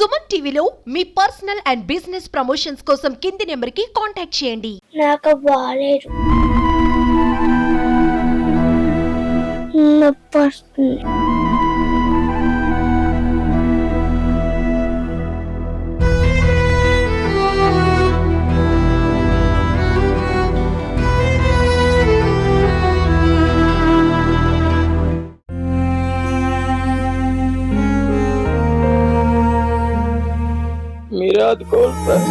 సుమన్ టీవీలో మీ personal and business promotions కోసం కింది నెంబర్కి కాంటాక్ట్ చేయండి. నాకు బాలేదు, నొప్పి వస్తుంది. మీరే ఆదుకోవాలి సార్.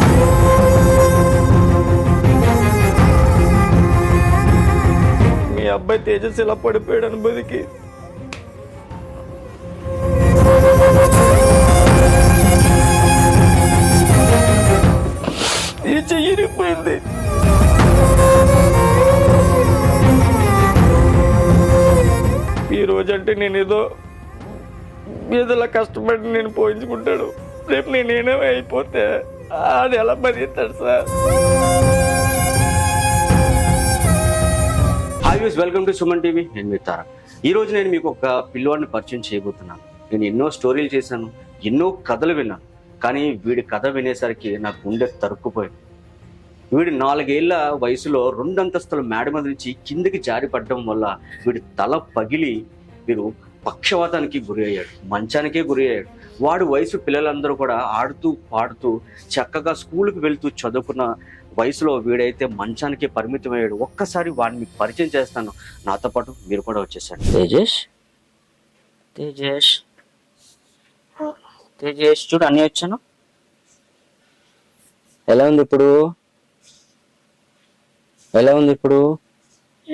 మీ అబ్బాయి తేజస్ ఇలా పడిపోయాడు అనుభూతికి ఈ చెయ్యిపోయింది. ఈ రోజంటే నేను ఏదోలా కష్టపడి నేను పోయించుకుంటాడు. రేపు నేనేమో అయిపోతే ఆడు ఎలా బతిస్తాడు sir? Hi views, welcome to Suman TV. నేను మీ తారక్. ఈరోజు నేను మీకు ఒక పిల్లవాడిని పరిచయం చేయబోతున్నాను. నేను ఎన్నో స్టోరీలు చేశాను, ఎన్నో కథలు విన్నాను, కానీ వీడి కథ వినేసరికి నాకు గుండె తరుక్కుపోయింది. వీడు 4 ఏళ్ల వయసులో 2 అంతస్తుల మేడ మీద నుంచి కిందికి జారి పడడం వల్ల వీడి తల పగిలి వీడు పక్షవాతానికి గురి అయ్యాడు, మంచానికే గురి అయ్యాడు. వాడు వయసు పిల్లలందరూ కూడా ఆడుతూ పాడుతూ చక్కగా స్కూల్కి వెళ్తూ చదువుకున్న వయసులో వీడైతే మంచానికి పరిమితం అయ్యాడు. ఒక్కసారి వాడిని మీకు పరిచయం చేస్తాను, నాతో పాటు మీరు కూడా వచ్చేసాడు. తేజేష్, తేజేష్, తేజేష్ చూడు, అన్నీ వచ్చాను. ఎలా ఉంది ఇప్పుడు? ఎలా ఉంది ఇప్పుడు?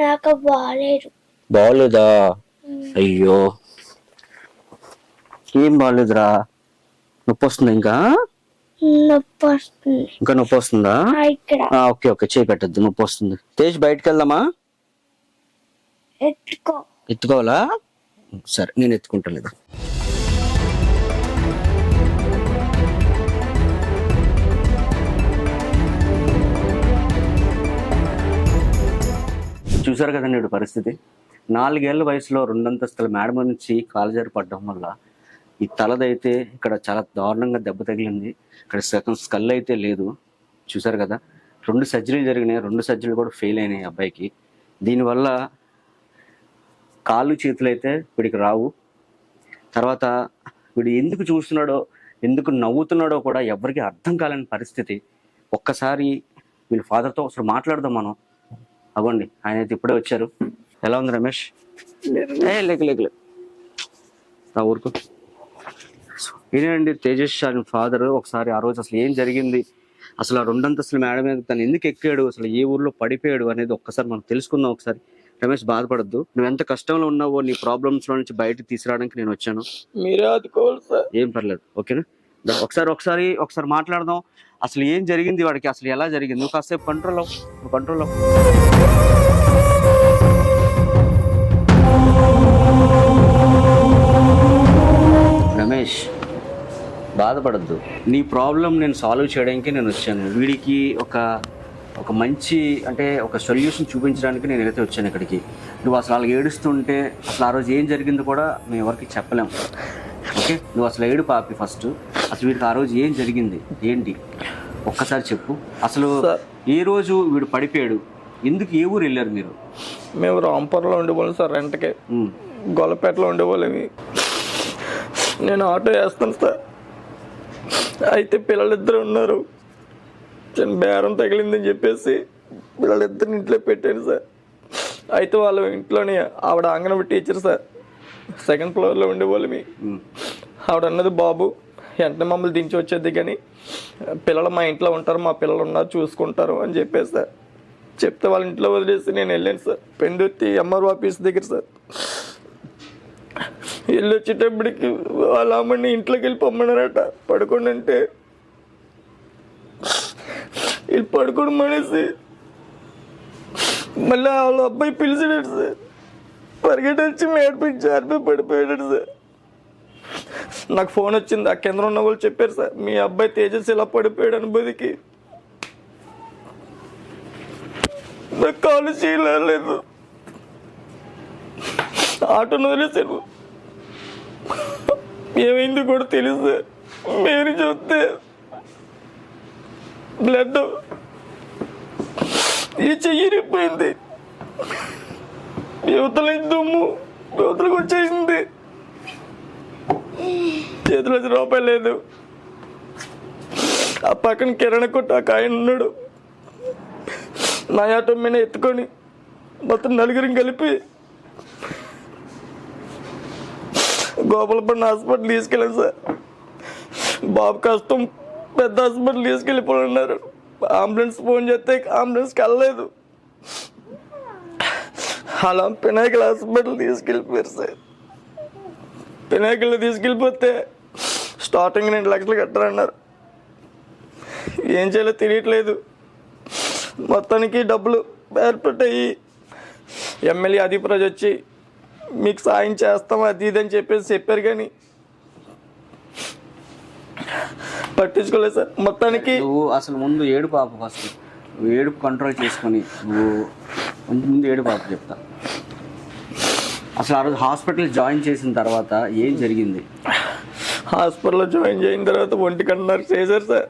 నాకు బాలేదు. బాగోలేదా? అయ్యో, ఏం బాగలేదురా? నొప్పి వస్తుంది? ఇంకా నొప్పి వస్తుంది. ఇంకా నొప్పి వస్తుందా? ఇక్కడ ఓకే ఓకే, చేయి పెట్టద్దు, నొప్పి వస్తుంది. తేజ్, బయటకు వెళ్దామా? ఎత్తుకోవాలా? సరే, నేను ఎత్తుకుంటలేదు. చూసారు కదండి వీడి పరిస్థితి. 4 ఏళ్ల వయసులో 2 అంతస్తుల మేడ మీద నుంచి కాలుజారి పడడం వల్ల ఈ తలదైతే ఇక్కడ చాలా దారుణంగా దెబ్బ తగిలింది. ఇక్కడ సగం స్కల్ అయితే లేదు. చూసారు కదా, 2 సర్జరీలు జరిగినాయి. 2 సర్జరీలు కూడా ఫెయిల్ అయినాయి అబ్బాయికి. దీనివల్ల కాళ్ళు చేతులు అయితే వీడికి రావు. తర్వాత వీడు ఎందుకు చూస్తున్నాడో, ఎందుకు నవ్వుతున్నాడో కూడా ఎవరికి అర్థం కాలేని పరిస్థితి. ఒక్కసారి వీళ్ళ ఫాదర్తో ఒకసారి మాట్లాడదాం మనం. అవ్వండి, ఆయన అయితే ఇప్పుడే వచ్చారు. ఎలా ఉంది రమేష్? లేక నా ఊరుకు. ఇదేనండి తేజస్ అని ఫాదర్. ఒకసారి ఆ రోజు అసలు ఏం జరిగింది, అసలు ఆ 2 అంతస్తుల మేడ మీద తను ఎందుకు ఎక్కాడు, అసలు ఏ ఊర్లో పడిపోయాడు అనేది ఒక్కసారి మనం తెలుసుకుందాం. ఒకసారి రమేష్, బాధపడద్దు. నువ్వు ఎంత కష్టంలో ఉన్నావో నీ ప్రాబ్లమ్స్ లో నుంచి బయటకు తీసుకురావడానికి నేను వచ్చాను. మీరే ఆదుకోవాలి సార్. ఏం పర్లేదు, ఓకేనా? ఒకసారి మాట్లాడదాం. అసలు ఏం జరిగింది వాడికి, అసలు ఎలా జరిగింది? నువ్వు కాసేపు కంట్రోల్ అవ్వు. రమేష్, బాధపడద్దు. నీ ప్రాబ్లం నేను సాల్వ్ చేయడానికి నేను వచ్చాను. వీడికి ఒక మంచి ఒక సొల్యూషన్ చూపించడానికి నేను అయితే వచ్చాను ఇక్కడికి. నువ్వు అసలు అలా ఏడుస్తుంటే అసలు ఆ రోజు ఏం జరిగింది కూడా మేము ఎవరికి చెప్పలేము. ఓకే, నువ్వు అసలు ఏడు పాపి. ఫస్ట్ అసలు వీడికి ఆ రోజు ఏం జరిగింది ఏంటి ఒక్కసారి చెప్పు. అసలు ఏ రోజు వీడు పడిపోయాడు, ఎందుకు, ఏ ఊరు వెళ్ళారు మీరు? మేము రాంపూర్లో ఉండేవాళ్ళం సార్, రెంట్కి. గొల్లపేటలో ఉండేవాళ్ళమి. నేను ఆటో వేస్తాను సార్. అయితే పిల్లలిద్దరు ఉన్నారు. చిన్న బేరం తగిలిందని చెప్పేసి పిల్లలిద్దరిని ఇంట్లో పెట్టాను సార్. అయితే వాళ్ళ ఇంట్లోనే ఆవిడ అంగన్వాడీ టీచర్ సార్, 2nd ఫ్లోర్లో ఉండేవాళ్ళమి. ఆవిడ అన్నది, బాబు వెంటనే మమ్మల్ని దించి వచ్చేది, కానీ పిల్లలు మా ఇంట్లో ఉంటారు, మా పిల్లలు ఉన్నారు, చూసుకుంటారు అని చెప్పేసి సార్ చెప్తే వాళ్ళ ఇంట్లో వదిలేసి నేను వెళ్ళాను సార్. పెందుర్తి ఎంఆర్ఓ ఆఫీస్ దగ్గర సార్. వెళ్ళి వచ్చేటప్పటికి వాళ్ళ అమ్మని ఇంట్లోకి వెళ్ళి పొమ్మన్నారట పడుకోండి అంటే. వీళ్ళు పడుకోవడం మానేసి మళ్ళీ వాళ్ళ అబ్బాయి పిలిచాడు సార్. పరిగెట్టి వచ్చి మేడిపించి జారిపోయి పడిపోయాడు సార్. నాకు ఫోన్ వచ్చింది, ఆ కేంద్రం ఉన్న వాళ్ళు చెప్పారు సార్, మీ అబ్బాయి తేజస్ ఇలా పడిపోయాడు అనుభూతికి. నాకు కాలు చేయలేదు, ఆటోను వదిలేసాను. ఏమైంది కూడా తెలుసు. మీరు చూస్తే బ్లడ్ ఈ చెయ్యి ఇరిగిపోయింది, యువతల నుంచి దుమ్ము యువతలకు వచ్చేసింది, చేతిలో రూపాయి లేదు. ఆ పక్కన కిరాణా కొట్టు ఆ ఆయన ఉన్నాడు, నా ఆటో మీద ఎత్తుకొని మొత్తం నలుగురిని కలిపి గోపాలపట్నం హాస్పిటల్ తీసుకెళ్ళాను సార్. బాబు కష్టం, పెద్ద హాస్పిటల్ తీసుకెళ్ళిపోతున్నారు. అంబులెన్స్ ఫోన్ చేస్తే అంబులెన్స్కి వెళ్ళలేదు. అలా పినాకిల్ హాస్పిటల్ తీసుకెళ్ళిపోయారు సార్. పినాకిల్లో తీసుకెళ్ళిపోతే స్టార్టింగ్ 2 లక్షలు కట్టారన్నారు. ఏం చేయాలో తెలియట్లేదు. మొత్తానికి డబ్బులు ఏర్పాటు అయ్యి ఎమ్మెల్యే అధిప్రాజ్ వచ్చి మీకు సాయం చేస్తాం అది ఇది అని చెప్పారు, కానీ పట్టించుకోలేదు సార్. మొత్తానికి నువ్వు అసలు ముందు ఏడు పాప, ఫస్ట్ నువ్వు ఏడుపు కంట్రోల్ చేసుకొని నువ్వు ముందు ఏడు పాప చెప్తా. అసలు ఆ రోజు హాస్పిటల్ జాయిన్ చేసిన తర్వాత ఏం జరిగింది? హాస్పిటల్లో జాయిన్ చేసిన తర్వాత 1 గంటన్నర చేశారు సార్.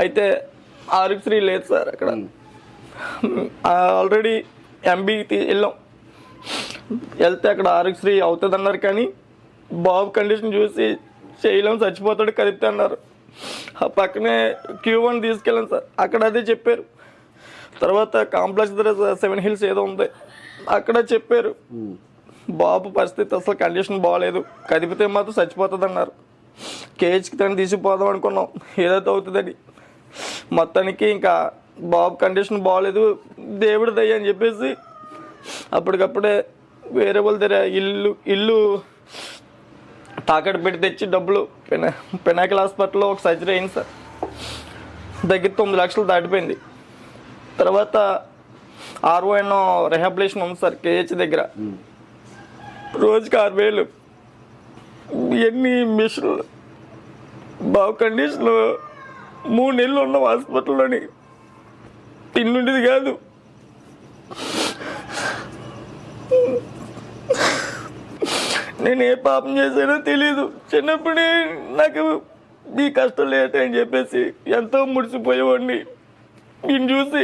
అయితే ఆరోగ్యశ్రీ లేదు సార్ అక్కడ. ఆల్రెడీ ఎంబీ వెళ్ళాం, వెళ్తే అక్కడ ఆరోగ్యశ్రీ అవుతుంది అన్నారు, కానీ బాబు కండిషన్ చూసి చేయలేం, చచ్చిపోతాడు కదిపితే అన్నారు. ఆ పక్కనే Q1 తీసుకెళ్ళాను సార్, అక్కడ అదే చెప్పారు. తర్వాత కాంప్లెక్స్ దగ్గర 7 హిల్స్ ఏదో ఉంది, అక్కడ చెప్పారు బాబు పరిస్థితి అసలు కండిషన్ బాగాలేదు, కదిపితే మాత్రం చచ్చిపోతుంది అన్నారు. కేజ్కి తను తీసుకుపోదాం అనుకున్నాం, ఏదైతే అవుతుందని. మొత్తానికి ఇంకా బాబు కండిషన్ బాగాలేదు, దేవుడి దయ్య అని చెప్పేసి అప్పటికప్పుడే వేరే వాళ్ళ దగ్గర ఇల్లు తాకట్టు పెట్టి తెచ్చి డబ్బులు పినాకిల్ హాస్పిటల్లో ఒక సర్జరీ అయింది సార్. దగ్గర 9 లక్షలు దాటిపోయింది. తర్వాత RON రిహాబిలేషన్ ఉంది సార్ KH దగ్గర, రోజుకి 6,000. ఎన్ని మిషన్లు, బాబు కండిషన్లో 3 నెలలు ఉన్నాం హాస్పిటల్లోని, తిండుండేది కాదు. నేను ఏ పాపం చేశానో తెలీదు. చిన్నప్పుడే నాకు ఈ కష్టం లేట అని చెప్పేసి ఎంతో ముడిసిపోయేవాడిని. ఈయన చూసి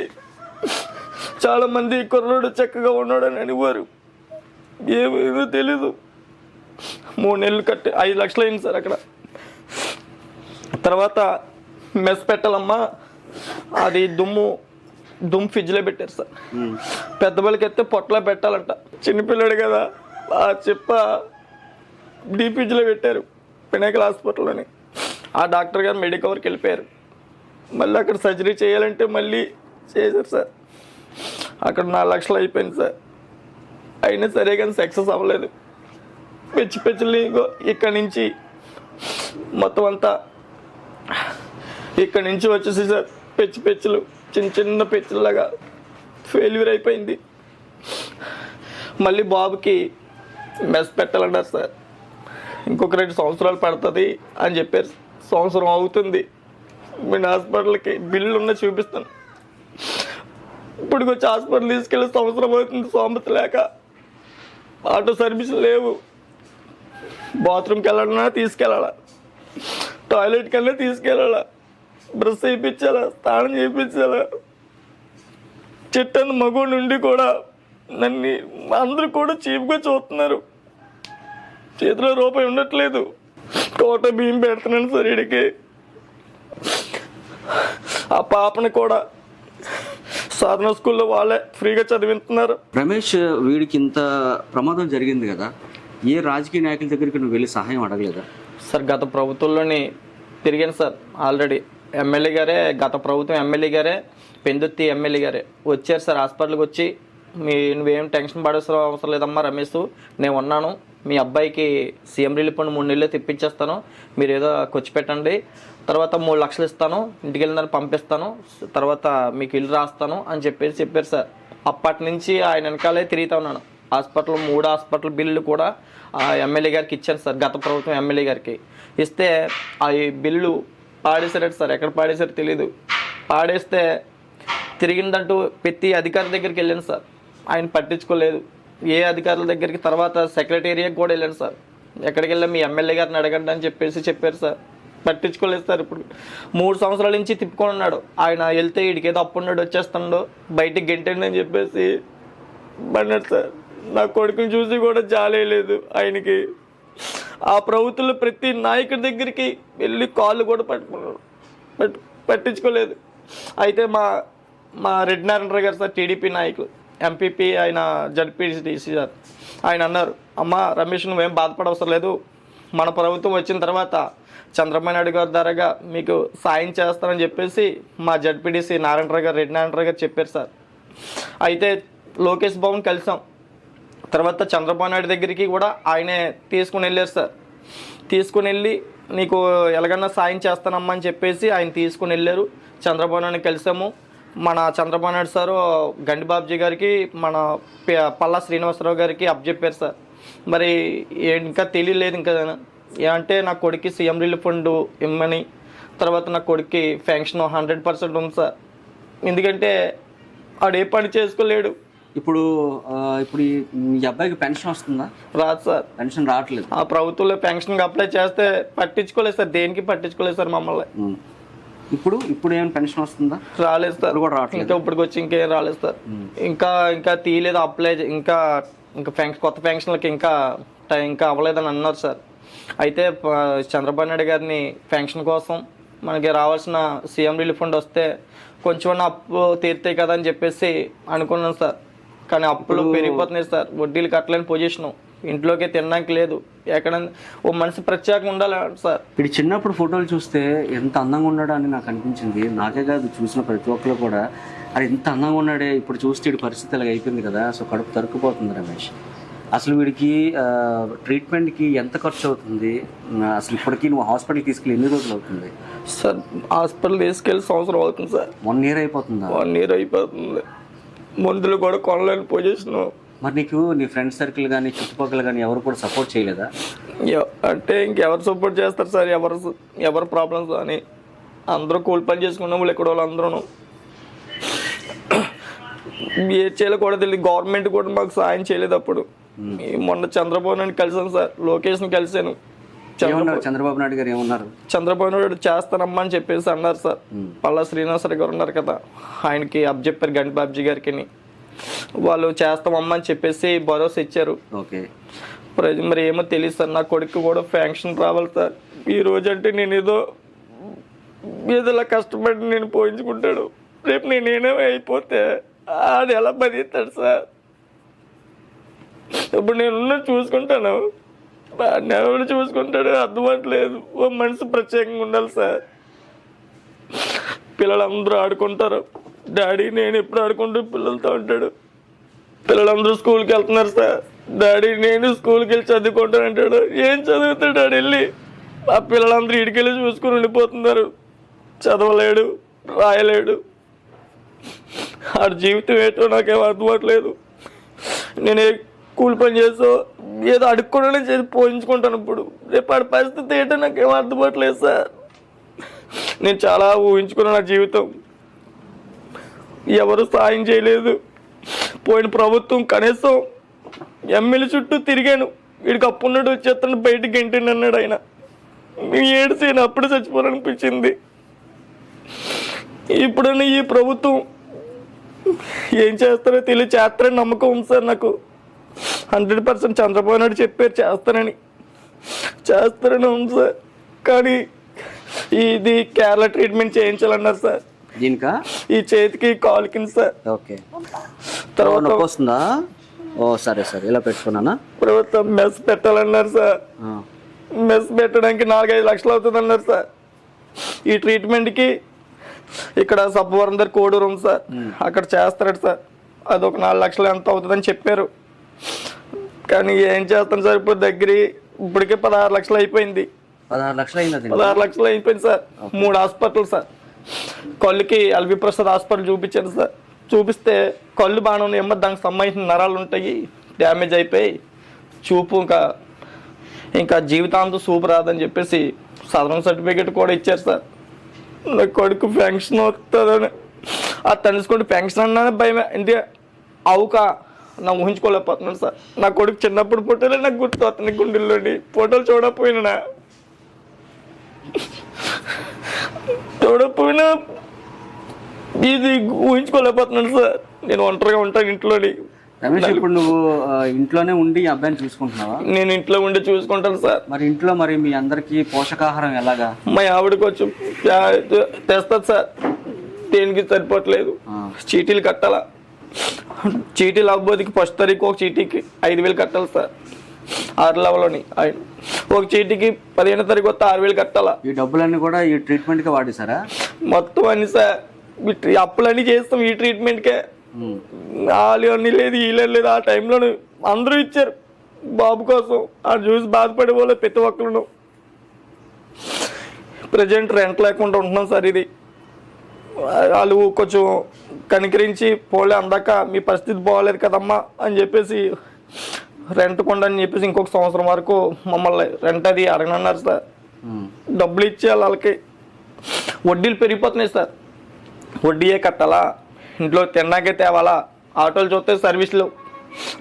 చాలామంది కుర్రోడు చక్కగా ఉన్నాడని అనేవారు, ఏమేదో తెలీదు. 3 నెలలు కట్టి 5 లక్షలు అయింది సార్ అక్కడ. తర్వాత మెస్ పెట్టాలమ్మా, అది దుమ్ము ఫ్రిడ్జ్లో పెట్టారు సార్. పెద్దవాళ్ళకి అయితే పొట్టలో పెట్టాలంట, చిన్నపిల్లడు కదా, ఆ చెప్ప డీప్ ఫ్రిడ్జ్లో పెట్టారు పినాకిల్ హాస్పిటల్లోని. ఆ డాక్టర్ గారు మెడికవర్కి వెళ్ళిపోయారు. మళ్ళీ అక్కడ సర్జరీ చేయాలంటే మళ్ళీ చేశారు సార్. అక్కడ 4 లక్షలు అయిపోయింది సార్. అయినా సరే కానీ సక్సెస్ అవ్వలేదు. పెచ్చులు ఇక్కడి నుంచి మొత్తం అంతా ఇక్కడి నుంచి వచ్చేసి సార్ పెచ్చులు చిన్న పెచ్చులాగా ఫెయిల్యూర్ అయిపోయింది. మళ్ళీ బాబుకి మెస్ పెట్టాలన్నారు సార్. ఇంకొక 2 సంవత్సరాలు పడుతుంది అని చెప్పారు. సంవత్సరం అవుతుంది. నేను హాస్పిటల్కి బిల్లు ఉన్న చూపిస్తాను. ఇప్పుడు వచ్చి హాస్పిటల్ తీసుకెళ్ళి సంవత్సరం అవుతుంది. సోమత లేక ఆటో సర్వీసులు లేవు. బాత్రూమ్కి వెళ్ళాలన్నా తీసుకెళ్ళాలా, టాయిలెట్కి వెళ్ళినా తీసుకెళ్ళాలా, బ్రష్ చేయించాలా, స్నానం చేయించాలా. చెట్టంత మగ నుండి కూడా నన్ను అందరూ కూడా చీప్గా చూస్తున్నారు. చేతిలో రూపాయి ఉండట్లేదు. కోట బియ్యం పెడుతున్నాను సార్ వీడికి. ఆ పాపని కూడా సాధన స్కూల్లో వాళ్ళే ఫ్రీగా చదివిస్తున్నారు. రమేష్, వీడికి ఇంత ప్రమాదం జరిగింది కదా, ఏ రాజకీయ నాయకుల దగ్గరికి నువ్వు వెళ్ళి సహాయం అడగలేదా? సార్ గత ప్రభుత్వంలోని తిరిగాను సార్. ఆల్రెడీ ఎమ్మెల్యే గారే, గత ప్రభుత్వం ఎమ్మెల్యే గారే, పెందుర్తి ఎమ్మెల్యే గారే వచ్చారు సార్. హాస్పిటల్కి వచ్చి నువ్వేం టెన్షన్ పడాల్సిన అవసరం లేదమ్మా రమేష్, నేను ఉన్నాను, మీ అబ్బాయికి సీఎం రిలీఫ్ ఫండ్ 3 నెలలు తెప్పించేస్తాను, మీరు ఏదో ఖర్చు పెట్టండి, తర్వాత 3 లక్షలు ఇస్తాను, ఇంటికి వెళ్ళిన పంపిస్తాను, తర్వాత మీకు ఇల్లు రాస్తాను అని చెప్పారు సార్. అప్పటి నుంచి ఆయన వెనకాలే తిరుగుతా ఉన్నాను. హాస్పిటల్ 3 హాస్పిటల్ బిల్లు కూడా ఆ ఎమ్మెల్యే గారికి ఇచ్చాను సార్. గత ప్రభుత్వం ఎమ్మెల్యే గారికి ఇస్తే ఆ బిల్లు పాడేశారట సార్. ఎక్కడ పాడేశారో తెలీదు. పాడేస్తే తిరిగిందంటూ ప్రతి అధికారి దగ్గరికి వెళ్ళాను సార్. ఆయన పట్టించుకోలేదు. ఏ అధికారుల దగ్గరికి, తర్వాత సెక్రటేరియట్ కూడా వెళ్ళాను సార్. ఎక్కడికి వెళ్ళా మీ ఎమ్మెల్యే గారిని అడగండి అని చెప్పారు సార్. పట్టించుకోలేదు సార్. ఇప్పుడు 3 సంవత్సరాల నుంచి తిప్పుకొని ఉన్నాడు. ఆయన వెళ్తే వీడికి ఏదో అప్పున్నాడు వచ్చేస్తాడు, బయటికి గెంటండి అని చెప్పేసి అన్నాడు సార్. నా కొడుకుని చూసి కూడా జాలే లేదు ఆయనకి. ఆ ప్రభుత్వంలో ప్రతి నాయకుడి దగ్గరికి వెళ్ళి కాళ్ళు కూడా పట్టుకున్నాడు, పట్టించుకోలేదు. అయితే మా రెడ్డి నారాయణ గారు సార్, టీడీపీ నాయకులు, ఎంపీపీ, ఆయన జడ్పీటీసీ సార్, ఆయన అన్నారు, అమ్మ రమేష్ నువ్వేం బాధపడవసరం లేదు, మన ప్రభుత్వం వచ్చిన తర్వాత చంద్రబాబు నాయుడు గారి ద్వారాగా మీకు సాయం చేస్తానని చెప్పేసి మా జడ్పీటీసీ నారాయణరావు గారు, రెడ్డి నారాయణరావు గారు చెప్పారు సార్. అయితే లోకేష్ బాబుని కలిసాం. తర్వాత చంద్రబాబు నాయుడు దగ్గరికి కూడా ఆయనే తీసుకుని వెళ్ళారు సార్. తీసుకుని వెళ్ళి నీకు ఎలాగన్నా సాయం చేస్తానమ్మా అని చెప్పేసి ఆయన తీసుకుని వెళ్ళారు. చంద్రబాబు నాయుడిని కలిసాము. మన చంద్రబాబు నాయుడు సారు గండిబాబ్జీ గారికి, మన పల్లా శ్రీనివాసరావు గారికి అప్పచెప్పారు సార్. మరి ఇంకా తెలియలేదు ఇంకా ఏమంటే నా కొడుక్కి సీఎం రిలీఫ్ ఫండ్ ఇమ్మని, తర్వాత నా కొడుక్కి ఫెన్షన్ 100% ఉంది సార్. ఎందుకంటే ఆడు ఏ పని చేసుకోలేడు. ఇప్పుడు ఈ అబ్బాయికి పెన్షన్ వస్తుందా? రాదు సార్, పెన్షన్ రావట్లేదు. ఆ ప్రభుత్వంలో పెన్షన్కి అప్లై చేస్తే పట్టించుకోలేదు సార్, దేనికి పట్టించుకోలేదు సార్ మమ్మల్ని. ఇప్పుడు ఏమైనా పెన్షన్ వస్తుందా? రాలేదు సార్, కూడా రావట్లేదు. ఇంకా ఇప్పటికి వచ్చి ఇంకేం రాలేదు సార్. ఇంకా తీయలేదు అప్లై, ఇంకా కొత్త పెన్షన్లకి ఇంకా అవ్వలేదని అన్నారు సార్. అయితే చంద్రబాబు నాయుడు గారిని పెన్షన్ కోసం మనకి రావాల్సిన సీఎం రిలీఫ్ ఫండ్ వస్తే కొంచెం అప్పు తీరుతాయి కదా అని చెప్పేసి అనుకున్నాను సార్. కానీ అప్పులు పెరిగిపోతున్నాయి సార్, వడ్డీలు కట్టలేని పొజిషను, ఇంట్లోకి తినడానికి లేదు, ఎక్కడ ఓ మనిషి ప్రత్యేకంగా ఉండాలి సార్. ఇప్పుడు చిన్నప్పుడు ఫోటోలు చూస్తే ఎంత అందంగా ఉన్నాడు అని నాకు అనిపించింది. నాకే కాదు, చూసిన ప్రతి ఒక్కరు కూడా అది ఎంత అందంగా ఉన్నాడే, ఇప్పుడు చూస్తే వీడి పరిస్థితి అలాగ అయిపోయింది కదా. సో కడుపు తరుక్కుపోతుంది రమేష్. అసలు వీడికి ట్రీట్మెంట్కి ఎంత ఖర్చు అవుతుంది? అసలు ఇప్పటికీ నువ్వు హాస్పిటల్కి తీసుకెళ్ళి ఎన్ని రోజులు అవుతుంది సార్? హాస్పిటల్ తీసుకెళ్ళి సంవత్సరం అవుతుంది సార్. 1 year అయిపోతుందా? 1 year అయిపోతుంది. మందులు కూడా కొనలేని పొజిషన్. మరి నీకు నీ ఫ్రెండ్ సర్కిల్ కానీ చుట్టుపక్కల కానీ ఎవరు కూడా సపోర్ట్ చేయలేదా? అంటే ఇంకెవరు సపోర్ట్ చేస్తారు సార్? ఎవరు ప్రాబ్లమ్స్ అని అందరూ కూలి పని చేసుకున్న వాళ్ళు ఎక్కడ వాళ్ళు అందరూ ఏ చేయాలో కూడా తెలియదు. గవర్నమెంట్ కూడా మాకు సాయం చేయలేదు. అప్పుడు మొన్న చంద్రబాబు నాయుడు కలిసాను సార్, లోకేష్ని కలిసాను. చంద్రబాబు నాయుడు గారు ఏమన్నారు? చంద్రబాబు నాయుడు చేస్తానమ్మా అని చెప్పేసి అన్నారు సార్. పల్లా శ్రీనివాసరావు గారు ఉన్నారు కదా, ఆయనకి అప్పచెప్పారు గండిబాబ్జీ గారికి. వాళ్ళు చేస్తామమ్మా అని చెప్పేసి భరోసా ఇచ్చారు. ఓకే, మరి ఏమో తెలియదు సార్. నా కొడుకు కూడా పెన్షన్ రావాలి సార్. ఈ రోజు అంటే నేను ఏదోలా కష్టపడి నేను పోయించుకుంటాడు. రేపు నేనేమో అయిపోతే ఆడు ఎలా బతిస్తాడు సార్? ఇప్పుడు నేను చూసుకుంటాను, ఎవరు చూసుకుంటాడు అర్థమవట్లేదు. ఓ మనిషి ప్రత్యేకంగా ఉండాలి సార్. పిల్లలందరూ ఆడుకుంటారు, డాడీ నేను ఎప్పుడు ఆడుకుంటూ పిల్లలతో ఉంటాడు. పిల్లలందరూ స్కూల్కి వెళ్తున్నారు సార్, డాడీ నేను స్కూల్కి వెళ్ళి చదువుకుంటాను అంటాడు. ఏం చదువుతాడు డాడీ వెళ్ళి? ఆ పిల్లలందరూ ఇడికెళ్ళి చూసుకుని ఉండిపోతున్నారు. చదవలేడు, రాయలేడు. ఆడ జీవితం ఏంటో నాకేం అర్థమవట్లేదు. నేను కూలి పని చేసో ఏదో అడుక్కోవడం చేసి పోయించుకుంటాను. ఇప్పుడు రేపు ఆడ పరిస్థితి ఏంటో నాకేం అర్థమవట్లేదు సార్. నేను చాలా ఊహించుకున్నాను నా జీవితం. ఎవరు సాయం చేయలేదు. పోయిన ప్రభుత్వం కనీసం ఎమ్మెల్యే చుట్టూ తిరిగాను, వీడికి అప్పున్నాడు వచ్చేస్తాను బయటికి గంటండి అన్నాడు ఆయన. ఏడిసి నేను అప్పుడు చచ్చిపోవాలనిపించింది. ఇప్పుడన్నా ఈ ప్రభుత్వం ఏం చేస్తారో తెలియదు, చేస్తారని నమ్మకం ఉంది సార్ నాకు. 100% చంద్రబాబు నాయుడు చెప్పారు చేస్తారని ఉంది సార్. కానీ ఇది కేరళ ట్రీట్మెంట్ చేయించాలన్నారు సార్. దీనికా? ఈ చేతికి కాలుకి సార్. ఓకే, తర్వాత వస్తుందా? ఓ సరే సరే, ఇలా పెట్టుకున్నానా? తర్వాత మెస్ పెట్టాలన్నారు సార్. మెస్ పెట్టడానికి 4-5 లక్షలు అవుతుంది అన్నారు సార్. ఈ ట్రీట్మెంట్కి ఇక్కడ సబ్బవరం దగ్గర కోడూరు ఉంది సార్, అక్కడ చేస్తారట సార్. అదొక 4 లక్షలు ఎంత అవుతుందని చెప్పారు. కానీ ఏం చేస్తాను సార్, ఇప్పుడు ఇప్పటికే 16 లక్షలు అయిపోయింది. 16 లక్షలు అయింది? 16 లక్షలు అయిపోయింది సార్. 3 hospital sir. కళ్ళుకి ఎల్వి ప్రసాద్ హాస్పిటల్ చూపించాను సార్. చూపిస్తే కళ్ళు బాగానే ఉన్నాయి, ఏమో దానికి సంబంధించిన నరాలు ఉంటాయి, డ్యామేజ్ అయిపోయి చూపు ఇంకా జీవితాంతం చూపు రాదని చెప్పేసి సదరన్ సర్టిఫికేట్ కూడా ఇచ్చారు సార్. నా కొడుకు పెన్షన్ వస్తుందని అది తెలుసుకుంటే పెన్షన్ అన్నా భయమే. అంటే అవుకా నా ఊహించుకోలేకపోతున్నాను సార్. నా కొడుకు చిన్నప్పుడు ఫోటోలే నాకు గుర్తు వస్తున్నాయి గుండెల్లోని. ఫోటోలు చూడకపోయినా చూడకపోయినా ఇది ఊహించుకోలేకపోతున్నాను సార్. నేను ఒంటరిగా ఉంటాను ఇంట్లోని. రమేష్, ఇప్పుడు నువ్వు ఇంట్లోనే ఉండి ఈ అబ్బాయిని చూసుకుంటున్నావా? నేను ఇంట్లో ఉండి చూసుకుంటాను సార్. మరి ఇంట్లో మరి మీ అందరికి పోషకాహారం ఎలాగా? మా ఆవిడకి వచ్చి తెస్తుంది సార్. దేనికి సరిపోవట్లేదు. చీటీలు కట్టాలా, చీటీలు అవ్వబోదికి ఫస్ట్ తారీఖు ఒక చీటీకి 5,000 కట్టాలి సార్. 6 లెవెల్లోని ఒక చీటీకి 15వ తారీఖు వస్తే 6,000 కట్టాలా. ఈ డబ్బులన్నీ కూడా ఈ ట్రీట్మెంట్కి వాడేశారా? మొత్తం అన్ని సార్. అప్పులన్నీ చేస్తాం ఈ ట్రీట్మెంట్కే. వాళ్ళు అన్నీ లేదు, వీళ్ళు లేదు. ఆ టైంలో అందరూ ఇచ్చారు బాబు కోసం. ఆ చూసి బాధపడే వాళ్ళు ప్రతి ఒక్కరు. ప్రజెంట్ రెంట్ లేకుండా ఉంటున్నాం సార్. ఇది వాళ్ళు కొంచెం కనికరించి పోలే అందాక మీ పరిస్థితి బాగోలేదు కదమ్మా అని చెప్పేసి రెంట్ కొండని చెప్పేసి ఇంకొక సంవత్సరం వరకు మమ్మల్ని రెంట్ అది అడగనన్నారు సార్. డబ్బులు ఇచ్చేయాలి వాళ్ళకి. వడ్డీలు పెరిగిపోతున్నాయి సార్. వడ్డీయే కట్టాలా, ఇంట్లో తిన్నాకే తేవాలా, ఆటోలు చూస్తే సర్వీసులు.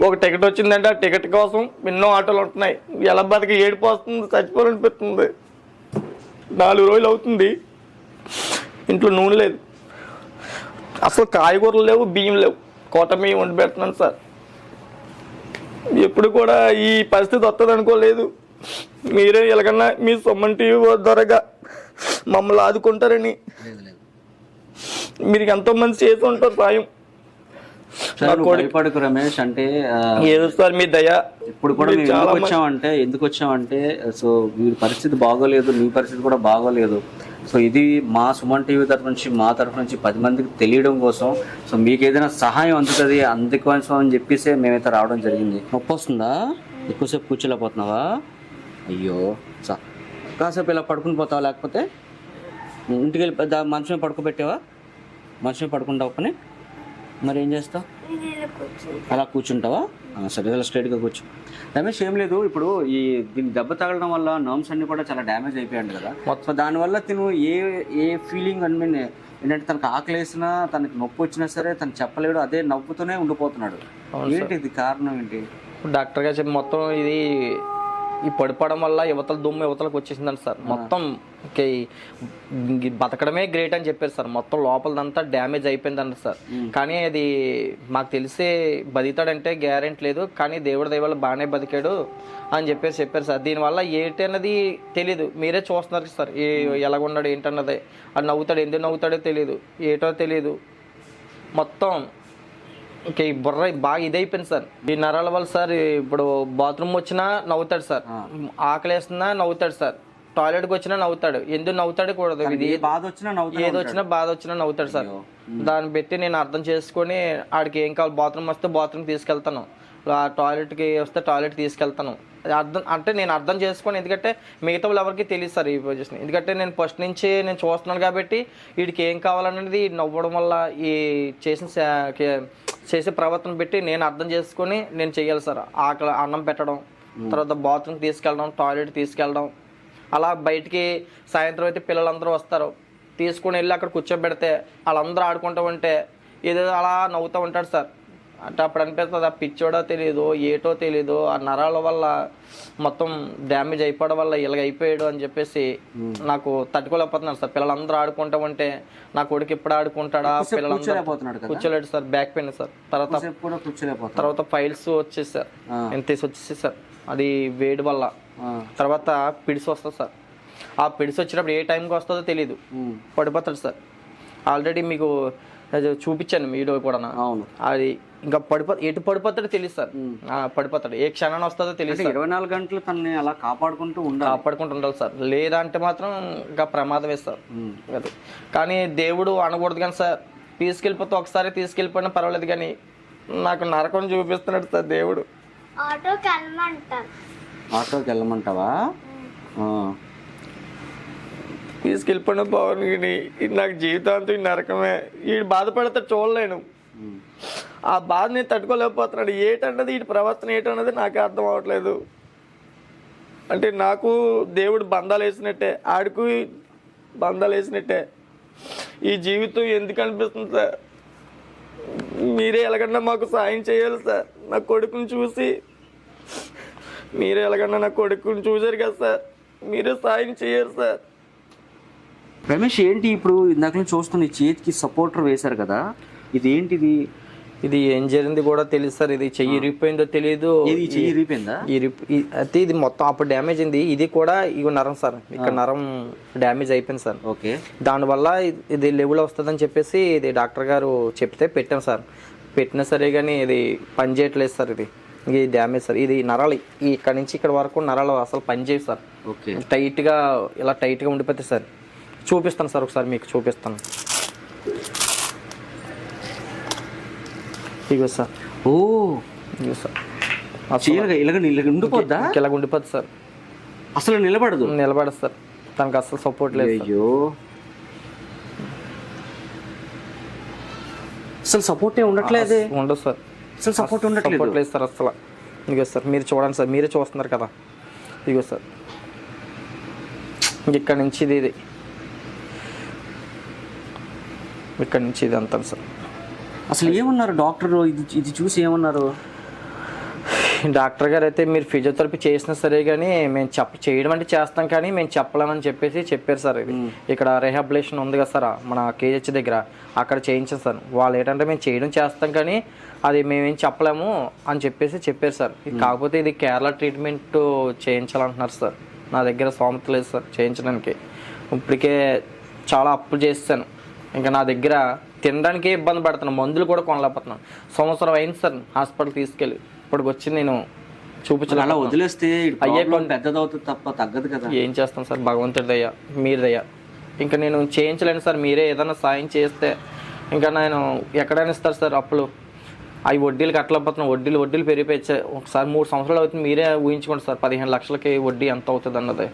ఒక టికెట్ వచ్చిందంటే ఆ టికెట్ కోసం ఎన్నో ఆటోలు ఉంటున్నాయి. ఎలా బతికి ఏడుపు వస్తుంది, చచ్చిపోవాలనిపిస్తుంది. 4 రోజులు అవుతుంది ఇంట్లో నూనె లేదు, అసలు కాయగూరలు లేవు, బియ్యం లేవు. కోటమి వండి పెడుతున్నాను సార్. ఎప్పుడు కూడా ఈ పరిస్థితి వస్తుంది అనుకోలేదు. మీరే ఎలాగన్నా మీ సుమన్ టీవీ ద్వారాగా మమ్మల్ని ఆదుకుంటారని. మీరు ఎంతో మంది చేసి ఉంటారు సాయం. భయపడకు రమేష్. అంటే ఏదో సార్ మీ దయ. ఇప్పుడు కూడా మేము ఎందుకు వచ్చామంటే సో వీరి పరిస్థితి బాగోలేదు, మీ పరిస్థితి కూడా బాగోలేదు. సో ఇది మా సుమన్ టీవీ తరఫు నుంచి, మా తరఫు నుంచి 10 మందికి తెలియడం కోసం, సో మీకు ఏదైనా సహాయం అందుతుంది అందుకోసం అని చెప్పేసి మేమైతే రావడం జరిగింది. నొప్పి వస్తుందా? ఎక్కువసేపు కూర్చోలేకపోతున్నావా? అయ్యో సార్, కాసేపు ఇలా పడుకుని పోతావా? లేకపోతే ఇంటికి వెళ్ళి మంచమే పడుకోబెట్టావా? మంచమే పడుకుంటావు పని. మరి ఏం చేస్తావు? అలా కూర్చుంటావా? సరే, ఇలా స్ట్రైట్గా కూర్చో. రమేష్, ఏం లేదు, ఇప్పుడు ఈ దీన్ని దెబ్బ తగలడం వల్ల నర్వ్స్ అన్ని కూడా చాలా డ్యామేజ్ అయిపోయాడు కదా. సో దానివల్ల తిను ఏ ఫీలింగ్ ఏంటంటే తనకు ఆకలి వేసినా, తనకి నొప్పి వచ్చినా సరే తను చెప్పలేడు, అదే నవ్వుతూనే ఉండిపోతున్నాడు. ఏంటి ఇది కారణం ఏంటి? డాక్టర్ గారు చెప్పి మొత్తం ఇది ఈ పడిపోవడం వల్ల యువతల దుమ్ము యువతలకు వచ్చేసిందండి సార్. మొత్తం బతకడమే గ్రేట్ అని చెప్పారు సార్. మొత్తం లోపలదంతా డ్యామేజ్ అయిపోయిందంట సార్. కానీ అది మాకు తెలిసే బతికాడంటే గ్యారెంటీ లేదు, కానీ దేవుడి దయ వల్ల బాగానే బతికాడు అని చెప్పారు సార్. దీనివల్ల ఏంటన్నది తెలీదు, మీరే చూస్తున్నారు సార్. ఎలాగున్నాడు ఏంటన్నది. అది నవ్వుతాడు, ఎందుకు నవ్వుతాడో తెలియదు, ఏటో తెలియదు. మొత్తం ఓకే, బుర్ర బాగా ఇదైపోయింది సార్. ఈ నరాల వల్ల సార్ ఇప్పుడు బాత్రూమ్ వచ్చినా నవ్వుతాడు సార్, ఆకలి వేస్తున్నా నవ్వుతాడు సార్, టాయిలెట్కి వచ్చినా నవ్వుతాడు. ఎందుకు నవ్వుతాడు కూడదు, ఏది వచ్చినా బాధ వచ్చినా నవ్వుతాడు సార్. దాన్ని బట్టి నేను అర్థం చేసుకొని ఆడికి ఏం కావాలి, బాత్రూమ్ వస్తే బాత్రూమ్ తీసుకెళ్తాను, టాయిలెట్కి వస్తే టాయిలెట్ తీసుకెళ్తాను. నేను అర్థం చేసుకొని, ఎందుకంటే మిగతా వాళ్ళు ఎవరికి తెలియదు సార్ ఈ పొజిషన్. ఎందుకంటే నేను ఫస్ట్ నుంచి నేను చూస్తున్నాను కాబట్టి వీడికి ఏం కావాలనేది నవ్వడం వల్ల ఈ చేసే ప్రవర్తన పెట్టి నేను అర్థం చేసుకొని నేను చెయ్యాలి సార్. ఆకలి అన్నం పెట్టడం, తర్వాత బాత్రూమ్ తీసుకెళ్ళడం, టాయిలెట్ తీసుకెళ్ళడం. అలా బయటికి సాయంత్రం అయితే పిల్లలందరూ వస్తారు, తీసుకొని వెళ్ళి అక్కడ కూర్చోబెడితే వాళ్ళందరూ ఆడుకుంటూ ఉంటే ఏదో అలా నవ్వుతూ ఉంటాడు సార్. అంటే అప్పుడు అనిపిస్తుంది ఆ పిచ్చోడో తెలియదు, ఏటో తెలీదు, ఆ నరాల వల్ల మొత్తం డ్యామేజ్ అయిపోవడం వల్ల ఇలాగ అయిపోయాడు అని చెప్పేసి నాకు తట్టుకోలేకపోతున్నాను సార్. పిల్లలందరూ ఆడుకుంటా ఉంటే నా కొడుకు ఎప్పుడు ఆడుకుంటాడా, పిల్లలందరూ కూర్చోలేడు సార్, బ్యాక్ పెయిన్ సార్. తర్వాత ఫైల్స్ వచ్చేసి సార్, ఎంత వచ్చేసి సార్, అది వేడి వల్ల. తర్వాత పిడిసి వస్తుంది సార్. ఆ పిడిసి వచ్చినప్పుడు ఏ టైంకి వస్తుందో తెలీదు, పడిపోతాడు సార్. ఆల్రెడీ మీకు చూపించాను వీడియో కూడా. అది ఇంకా ఎటు పడిపోతాడో తెలియదు సార్. పడిపోతాడు, ఏ క్షణాన్ని వస్తుందో తెలియదు. 24 గంటలు తనని అలా కాపాడుకుంటూ ఉండాలి సార్. లేదంటే మాత్రం ఇంకా ప్రమాదం వేస్తారు. అది కానీ దేవుడు అనకూడదు కానీ సార్, తీసుకెళ్ళిపోతే ఒకసారి తీసుకెళ్ళిపోయినా పర్వాలేదు, కానీ నాకు నరకం చూపిస్తున్నాడు సార్ దేవుడు. ఆటోకి వెళ్ళమంటావా? తీసుకెళ్ళిపోయినా బాగుంది, నాకు జీవితాంతం ఈ నరకమే. ఈ బాధపడితే చూడలేను, ఆ బాధ నేను తట్టుకోలేకపోతున్నాడు. ఏటన్నది ఈ ప్రవర్తన ఏంటన్నది నాకు అర్థం అవ్వట్లేదు. అంటే నాకు దేవుడు బంధాలు వేసినట్టే, ఆడికి బంధాలు వేసినట్టే. ఈ జీవితం ఎందుకు అనిపిస్తుంది సార్? మీరే ఎలాగన్నా మాకు సాయం చేయాలి సార్. నా కొడుకుని చూసి మీరే ఎలాగన్నా నా కొడుకుని చూసారు కదా సార్, మీరే సాయం చేయాలి సార్. రమేష్ ఏంటి ఇప్పుడు ఇందాక నుంచి చూస్తున్న ఈ చేతికి సపోర్టర్ వేశారు కదా, ఇది ఏంటిది? ఇది ఏం జరిగింది కూడా తెలియదు సార్. ఇది చెయ్యి ఇరిగిపోయిందో తెలియదు. ఇది చెయ్యి ఇరిగిపోయిందా? అయితే ఇది మొత్తం అప్పుడు డ్యామేజ్ అయింది. ఇది కూడా ఇవి నరం సార్, ఇక్కడ నరం డ్యామేజ్ అయిపోయింది సార్. ఓకే. దానివల్ల ఇది లెవెల్ వస్తుందని చెప్పేసి ఇది డాక్టర్ గారు చెప్తే పెట్టాం సార్. పెట్టినా సరే కానీ ఇది పని చేయట్లేదు సార్. ఇది డ్యామేజ్ సార్. ఇది నరాలు ఇక్కడ నుంచి ఇక్కడ వరకు నరాలు అసలు పని చేయవు సార్. ఓకే. టైట్గా ఇలా టైట్గా ఉండిపోతాయి సార్. చూపిస్తాను సార్, ఒకసారి మీకు చూపిస్తాను. ఇగో సార్. ఓ ఇగో సార్. ఇలాగ ఉండిపోద్దా? ఇలాగ ఉండిపోద్ది సార్. అసలు నిలబడదు సార్. తనకు అసలు సపోర్ట్ లేదు. అయ్యో, అసలు సపోర్ట్ ఉండట్లేదు. ఉండదు సార్, అసలు సపోర్ట్ ఉండట్లేదు లేదు సార్ అసలు. ఇగో సార్, మీరు చూడండి సార్, మీరే చూస్తున్నారు కదా. ఇగో సార్, ఇక్కడ నుంచి ఇది ఇక్కడ నుంచి ఇది అంతా సార్. అసలు ఏమన్నారు డాక్టర్? ఇది చూసి ఏమన్నారు? డాక్టర్ గారు అయితే మీరు ఫిజియోథెరపీ చేసినా సరే కానీ మేము చేయడం అంటే చేస్తాం కానీ మేము చెప్పలేమని చెప్పేసి చెప్పారు సార్. ఇది ఇక్కడ రిహాబిలేషన్ ఉంది కదా సార్ మన కేజీహెచ్ దగ్గర, అక్కడ చేయించాం సార్. వాళ్ళు ఏంటంటే మేము చేయడం చేస్తాం కానీ అది మేమేం చెప్పలేము అని చెప్పేసి చెప్పారు సార్. కాకపోతే ఇది కేరళ ట్రీట్మెంట్ చేయించాలంటున్నారు సార్. నా దగ్గర స్తోమత లేదు సార్ చేయించడానికి. ఇప్పటికే చాలా అప్పులు చేస్తాను. ఇంకా నా దగ్గర తినడానికే ఇబ్బంది పడుతున్నాను, మందులు కూడా కొనలేకపోతున్నాను. సంవత్సరం అయింది సార్ హాస్పిటల్ తీసుకెళ్ళి. ఇప్పటికి వచ్చి నేను చూపించాలి. అలా వదిలేస్తే పెద్దదవుతుంది తప్ప తగ్గదు కదా. ఏం చేస్తాం సార్, భగవంతుడి దయ, మీరు దయ. ఇంకా నేను చేయించలేను సార్. మీరే ఏదైనా సాయం చేస్తే ఇంకా నేను ఎక్కడైనా ఇస్తారు సార్ అప్పులు. అవి వడ్డీలు కట్టలేకపోతున్నాం. వడ్డీలు పెరిగిపోయి ఒకసారి 3 సంవత్సరాలు అవుతుంది. మీరే ఊహించుకోండి సార్, 15 లక్షలకి వడ్డీ ఎంత అవుతుంది అన్నది.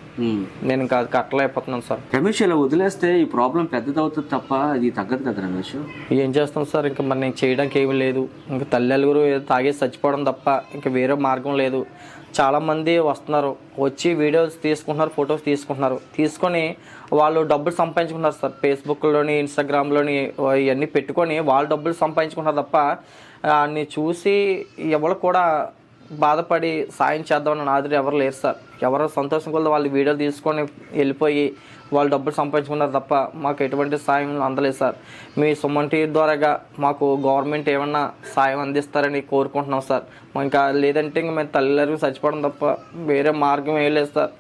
నేను ఇంకా కట్టలేకపోతున్నాను సార్. రమేష్, ఇలా వదిలేస్తే ఈ ప్రాబ్లం పెద్దదవుతుంది తప్ప అది తగ్గదు కదా రమేష్. ఏం చేస్తాం సార్, ఇంకా మరి నేను చేయడానికి ఏమీ లేదు. ఇంకా తల్లిదండ్రులు ఏదో తాగేసి చచ్చిపోవడం తప్ప ఇంకా వేరే మార్గం లేదు. చాలామంది వస్తున్నారు, వచ్చి వీడియోస్ తీసుకుంటున్నారు, ఫొటోస్ తీసుకుంటున్నారు. తీసుకొని వాళ్ళు డబ్బులు సంపాదించుకుంటున్నారు సార్. ఫేస్బుక్లోని, ఇన్స్టాగ్రామ్లోని ఇవన్నీ పెట్టుకొని వాళ్ళు డబ్బులు సంపాదించుకుంటున్నారు తప్ప అన్ని చూసి ఎవరు కూడా బాధపడి సాయం చేద్దామని నాదిరి ఎవరు లేరు సార్. ఎవరు సంతోషం కొద్ది వాళ్ళు వీడియోలు తీసుకొని వెళ్ళిపోయి వాళ్ళు డబ్బులు సంపాదించుకున్నారు తప్ప మాకు ఎటువంటి సాయం అందలేదు సార్. మీ సుమన్ టీవీ ద్వారాగా మాకు గవర్నమెంట్ ఏమన్నా సాయం అందిస్తారని కోరుకుంటున్నాం సార్. ఇంకా లేదంటే ఇంకా మేము తల్లిదండ్రులకు చచ్చిపోవడం తప్ప వేరే మార్గం ఏం లేదు సార్.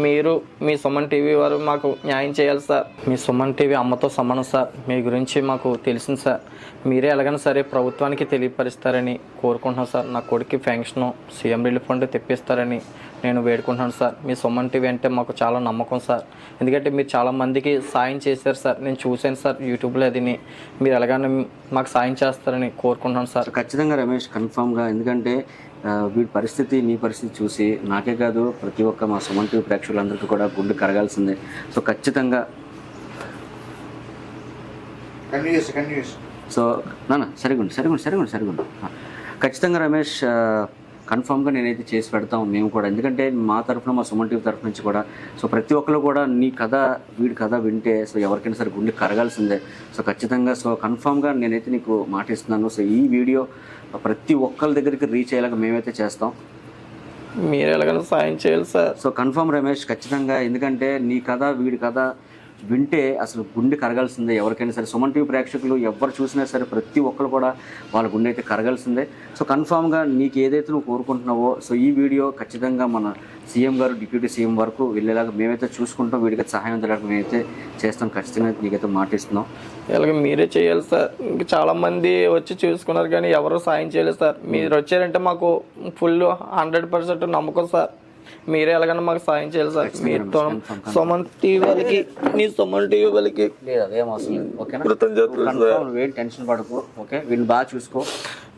మీరు మీ సుమన్ టీవీ వారు మాకు న్యాయం చేయాలి సార్. మీ సుమన్ టీవీ అమ్మతో సమానం సార్. మీ గురించి మాకు తెలిసింది సార్. మీరే ఎలాగైనా సరే ప్రభుత్వానికి తెలియపరుస్తారని కోరుకుంటున్నాను సార్. నా కొడుకు ఫెన్షను సీఎం రిలీఫ్ ఫండ్ తెప్పిస్తారని నేను వేడుకుంటున్నాను సార్. మీ సుమన్ టీవీ అంటే మాకు చాలా నమ్మకం సార్. ఎందుకంటే మీరు చాలామందికి సాయం చేశారు సార్. నేను చూశాను సార్ యూట్యూబ్లో. అదిని మీరు ఎలాగైనా మాకు సాయం చేస్తారని కోరుకుంటున్నాను సార్. ఖచ్చితంగా రమేష్, కన్ఫామ్గా. ఎందుకంటే వీడి పరిస్థితి, నీ పరిస్థితి చూసి నాకే కాదు ప్రతి ఒక్క మా సుమన్ టీవీ ప్రేక్షకులందరికీ కూడా గుండె కరగాల్సిందే. సో ఖచ్చితంగా సో నాన్న సరిగుండు. ఖచ్చితంగా రమేష్, కన్ఫామ్గా నేనైతే చేసి పెడతాం మేము కూడా. ఎందుకంటే మా తరఫున, మా సుమన్ టీవీ తరఫు నుంచి కూడా సో ప్రతి ఒక్కరు కూడా నీ కథ, వీడి కథ వింటే సో ఎవరికైనా సరే గుండె కరగాల్సిందే. సో ఖచ్చితంగా, సో కన్ఫామ్గా నేనైతే నీకు మాట ఇస్తున్నాను. సో ఈ వీడియో ప్రతి ఒక్కరి దగ్గరికి రీచ్ అయ్యేలాగా మేమైతే చేస్తాం. మీరు ఎలాగైనా సాయం చేయాలి సార్. సో కన్ఫామ్ రమేష్, ఖచ్చితంగా. ఎందుకంటే నీ కథ, వీడి కథ వింటే అసలు గుండె కరగాల్సిందే ఎవరికైనా సరే. సుమన్ టీవీ ప్రేక్షకులు ఎవరు చూసినా సరే ప్రతి ఒక్కరు కూడా వాళ్ళ గుండె అయితే కరగాల్సిందే. సో కన్ఫామ్గా నీకు ఏదైతే నువ్వు కోరుకుంటున్నావో సో ఈ వీడియో ఖచ్చితంగా మన సీఎం గారు, డిప్యూటీ సీఎం వరకు వెళ్ళేలాగా మేమైతే చూసుకుంటాం. వీడికి సహాయం అందడానికి మేమైతే చేస్తాం. ఖచ్చితంగా నీకైతే మాటిస్తున్నాం. ఇలాగ మీరే చేయాలి సార్. ఇంకా చాలామంది వచ్చి చూసుకున్నారు కానీ ఎవరు సాయం చేయలేదు సార్. మీరు వచ్చారంటే మాకు ఫుల్ 100% నమ్మకం సార్. మీరే ఎలాగైనా మాకు సాయం చేయాలి సార్. మీతో సుమన్ టీవీ వాళ్ళకి, నీ సుమన్ టీవీ వాళ్ళకి టెన్షన్ పడకు. ఓకే, వీళ్ళు బాగా చూసుకో.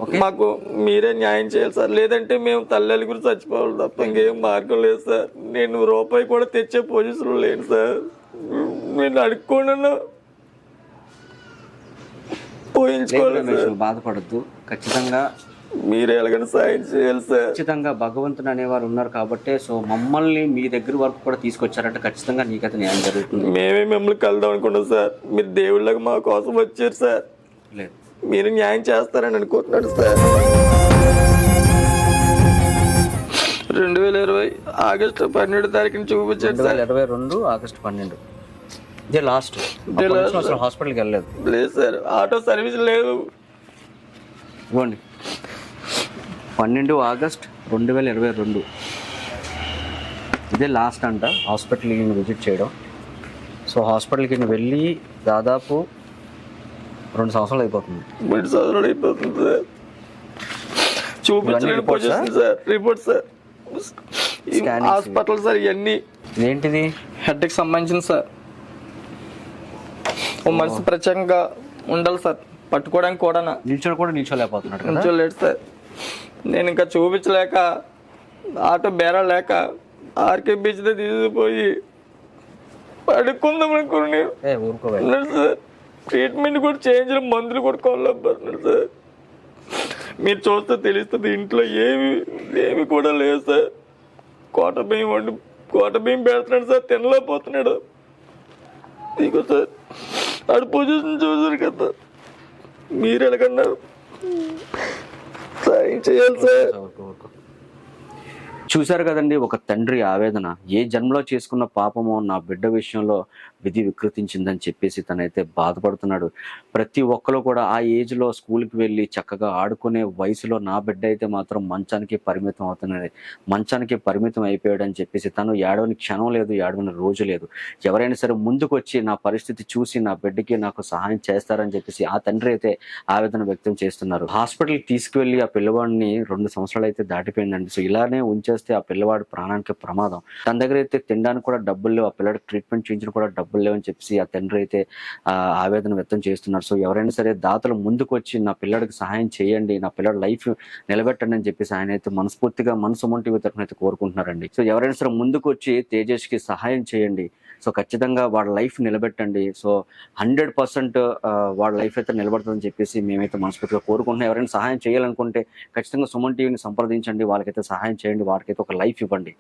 ఓకే, మాకు మీరే న్యాయం చేయాలి సార్. లేదంటే మేము తల్లి గురించి చచ్చిపోవాలి తప్ప ఇంకేం మార్గం లేదు సార్. నేను రూపాయి కూడా తెచ్చే పొజిషన్లో లేను సార్. నేను అడుక్కోను, పోయించుకోలేదు. బాధపడద్దు. ఖచ్చితంగా మీరే ఎలాగైనా సాయం చేయాలి సార్. ఖచ్చితంగా భగవంతుడు అనేవారు ఉన్నారు కాబట్టి సో మమ్మల్ని మీ దగ్గర వరకు కూడా తీసుకొచ్చారంటే ఖచ్చితంగా నీకైతే న్యాయం జరుగుతుంది. మేమే మిమ్మల్ని కలుద్దాం అనుకున్నాం సార్. మీరు దేవుళ్ళగా మా కోసం వచ్చారు సార్. లేదు, మీరు న్యాయం చేస్తారని అనుకుంటున్నాడు సార్. 2020 ఆగస్టు 12 తారీఖున చూపించాడు సార్. 2022 ఆగస్టు 12. ఇదే లాస్ట్. అసలు హాస్పిటల్కి వెళ్ళలేదు. లేదు సార్, ఆటో సర్వీస్ లేదు. ఇవ్వండి, 12 ఆగస్ట్ 2022 ఇదే లాస్ట్ అంట హాస్పిటల్కి విజిట్ చేయడం. సో హాస్పిటల్కి వెళ్ళి దాదాపు 2 సంవత్సరాలు అయిపోతుంది. 2 సంవత్సరాలు అయిపోతుంది సార్. చూపించలేని position sir. Report sir, hospital sir. ఇవన్నీ ఏంటిది? హెడ్కి సంబంధించింది సార్. ఓ మనిషి ప్రత్యేకంగా ఉండాలి సార్, పట్టుకోవడానికి కూడా. నిల్చోలేకపోతున్నాడు. నిల్చోలేడు సార్. నేను ఇంకా చూపించలేక ఆటో బేరా లేక ఆర్కే బీచ్ దగ్గర తీసుకుపోయి పడుకుందాం అనుకుని సార్. ట్రీట్మెంట్ కూడా చేయించిన, మందులు కూడా కొనలేకపోతున్నాడు సార్. మీరు చూస్తే తెలుస్తుంది, ఇంట్లో ఏమి కూడా లేదు సార్. కోట బియ్యం పెడుతున్నాడు సార్, తినలేకపోతున్నాడు. ఇదిగో సార్, ఆడు పొజిషన్ చూసారు కదా. మీరు ఎలాగన్నా సాయం చేయాలి సార్. చూశారు కదండి ఒక తండ్రి ఆవేదన. ఏ జన్మలో చేసుకున్న పాపమో నా బిడ్డ విషయంలో విధి వికృతించిందని చెప్పేసి తనైతే బాధపడుతున్నాడు. ప్రతి ఒక్కరు కూడా ఆ ఏజ్లో స్కూల్కి వెళ్ళి చక్కగా ఆడుకునే వయసులో నా బిడ్డ అయితే మాత్రం మంచానికి పరిమితం అవుతున్నది, మంచానికి పరిమితం అయిపోయాడని చెప్పేసి తను ఏడవని క్షణం లేదు, ఏడవని రోజు లేదు. ఎవరైనా సరే ముందుకు వచ్చి నా పరిస్థితి చూసి నా బిడ్డకి నాకు సహాయం చేస్తారని చెప్పేసి ఆ తండ్రి అయితే ఆవేదన వ్యక్తం చేస్తున్నారు. హాస్పిటల్కి తీసుకువెళ్ళి ఆ పిల్లవాడిని 2 సంవత్సరాలు అయితే దాటిపోయిందండి. సో ఇలానే ఉంచేస్తే ఆ పిల్లవాడు ప్రాణానికి ప్రమాదం. తన దగ్గర అయితే తినడానికి కూడా డబ్బులు లేవు, ఆ పిల్లడికి ట్రీట్మెంట్ చేయించడం కూడా డబ్బులు లేవని చెప్పి ఆ తండ్రి అయితే ఆవేదన వ్యక్తం చేస్తున్నారు. సో ఎవరైనా సరే దాతలు ముందుకు వచ్చి నా పిల్లడికి సహాయం చేయండి, నా పిల్లడి లైఫ్ నిలబెట్టండి అని చెప్పేసి ఆయన అయితే మనస్ఫూర్తిగా మనసుమన్ టీవీ తరఫున అయితే కోరుకుంటున్నారండి. సో ఎవరైనా సరే ముందుకు వచ్చి తేజస్కి సహాయం చేయండి. సో ఖచ్చితంగా వాళ్ళ లైఫ్ నిలబెట్టండి. సో 100% వాళ్ళ లైఫ్ అయితే నిలబడుతుందని చెప్పేసి మేమైతే మనస్ఫూర్తిగా కోరుకుంటున్నాం. ఎవరైనా సహాయం చేయాలనుకుంటే ఖచ్చితంగా సుమన్ టీవీని సంప్రదించండి, వాళ్ళకైతే సహాయం చేయండి, వారికైతే ఒక లైఫ్ ఇవ్వండి.